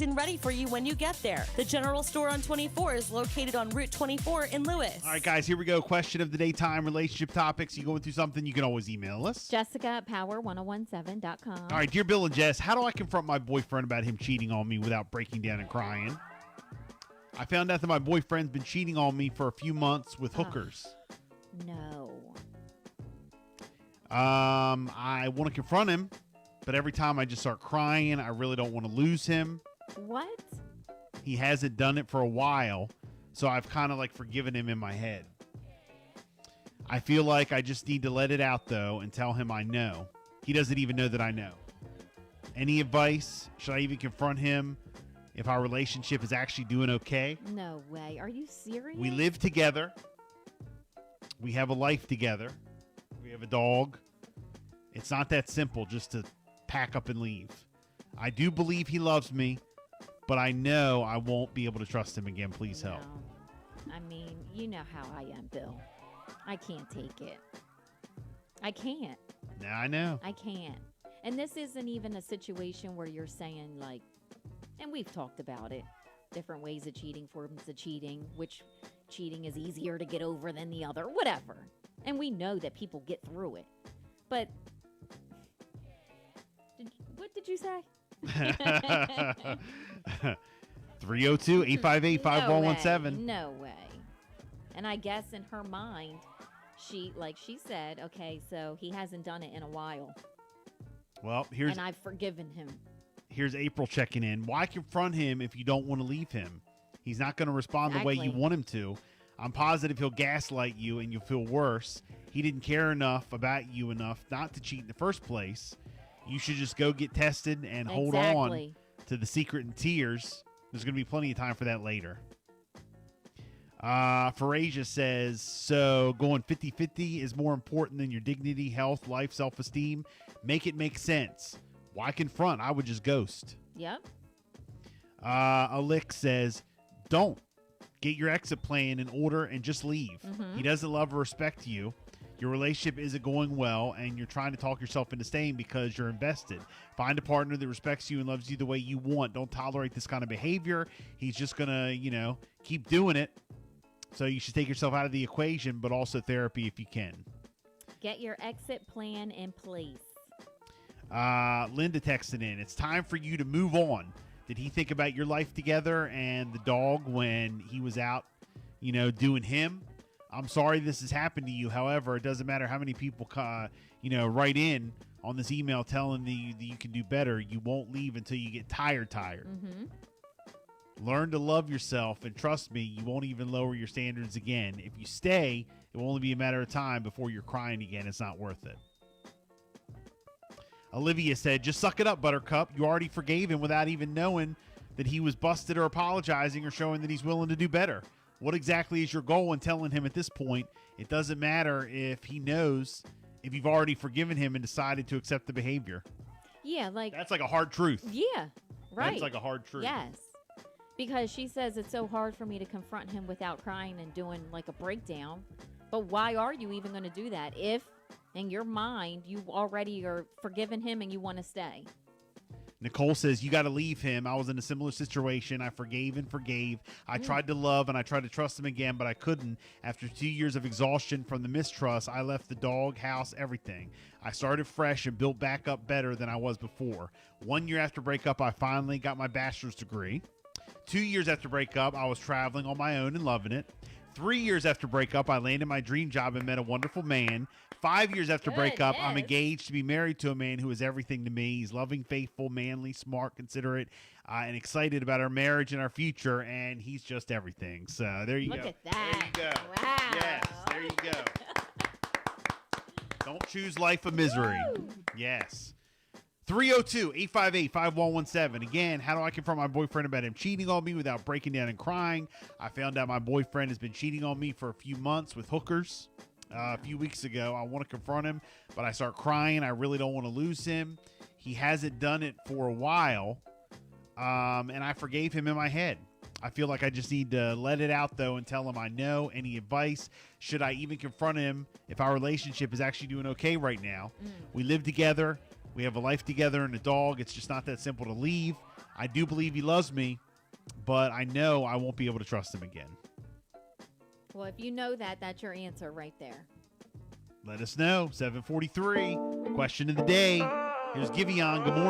packed and ready for you when you get there. The General Store on 24 is located on Route 24 in Lewis. All right, guys, here we go. Question of the day time, relationship topics. You going through something, you can always email us. Jessica at power1017.com. All right, dear Bill and Jess, how do I confront my boyfriend about him cheating on me without breaking down and crying? I found out that my boyfriend's been cheating on me for a few months with hookers. No. I want to confront him, but every time I just start crying, I really don't want to lose him. What? He hasn't done it for a while, so I've kind of like forgiven him in my head. I feel like I just need to let it out, though, and tell him I know. He doesn't even know that I know. Any advice? Should I even confront him if our relationship is actually doing okay? No way. Are you serious? We live together. We have a life together. We have a dog. It's not that simple just to pack up and leave. I do believe he loves me, but I know I won't be able to trust him again. Please help. I mean, you know how I am, Bill. I can't take it. I can't. Now I know. I can't. And this isn't even a situation where you're saying, like, and we've talked about it, different ways of cheating, forms of cheating, which cheating is easier to get over than the other, whatever. And we know that people get through it. But what did you say? 302-858-5117. No way. And I guess in her mind, she said, okay, so he hasn't done it in a while. Well, and I've forgiven him. Here's April checking in. Why confront him if you don't want to leave him? He's not going to respond the way you want him to. I'm positive he'll gaslight you and you'll feel worse. He didn't care enough about you enough not to cheat in the first place. You should just go get tested and hold on to the secret in tears. There's going to be plenty of time for that later. Farasia says, so going 50-50 is more important than your dignity, health, life, self-esteem. Make it make sense. Why confront? I would just ghost. Yep. Alik says, don't. Get your exit plan in order and just leave. Mm-hmm. He doesn't love or respect you. Your relationship isn't going well, and you're trying to talk yourself into staying because you're invested. Find a partner that respects you and loves you the way you want. Don't tolerate this kind of behavior. He's just going to, keep doing it. So you should take yourself out of the equation, but also therapy if you can. Get your exit plan in place. Linda texted in. It's time for you to move on. Did he think about your life together and the dog when he was out, doing him? I'm sorry this has happened to you. However, it doesn't matter how many people, write in on this email telling you that you can do better. You won't leave until you get tired. Mm-hmm. Learn to love yourself, and trust me, you won't even lower your standards again. If you stay, it will only be a matter of time before you're crying again. It's not worth it. Olivia said, just suck it up, Buttercup. You already forgave him without even knowing that he was busted or apologizing or showing that he's willing to do better. What exactly is your goal in telling him at this point? It doesn't matter if he knows if you've already forgiven him and decided to accept the behavior. Yeah, that's like a hard truth. Yeah, right. That's like a hard truth. Yes. Because she says it's so hard for me to confront him without crying and doing like a breakdown. But why are you even going to do that if in your mind you already are forgiving him and you want to stay? Nicole says, you got to leave him. I was in a similar situation. I forgave and forgave. I tried to love and I tried to trust him again, but I couldn't. After 2 years of exhaustion from the mistrust, I left the dog, house, everything. I started fresh and built back up better than I was before. 1 year after breakup, I finally got my bachelor's degree. 2 years after breakup, I was traveling on my own and loving it. 3 years after breakup, I landed my dream job and met a wonderful man. 5 years after breakup, I'm engaged to be married to a man who is everything to me. He's loving, faithful, manly, smart, considerate, and excited about our marriage and our future, and he's just everything. So there you go. Look at that. There you go. Wow. Yes, there you go. Don't choose life of misery. Woo! Yes. 302-858-5117. Again, how do I confront my boyfriend about him cheating on me without breaking down and crying? I found out my boyfriend has been cheating on me for a few months with hookers. A few weeks ago, I want to confront him, but I start crying. I really don't want to lose him. He hasn't done it for a while, and I forgave him in my head. I feel like I just need to let it out, though, and tell him I know. Any advice? Should I even confront him if our relationship is actually doing okay right now? We live together. We have a life together and a dog. It's just not that simple to leave. I do believe he loves me, but I know I won't be able to trust him again. Well, if you know that, that's your answer right there. Let us know. 7:43. Question of the day. Here's Giveon. Good morning.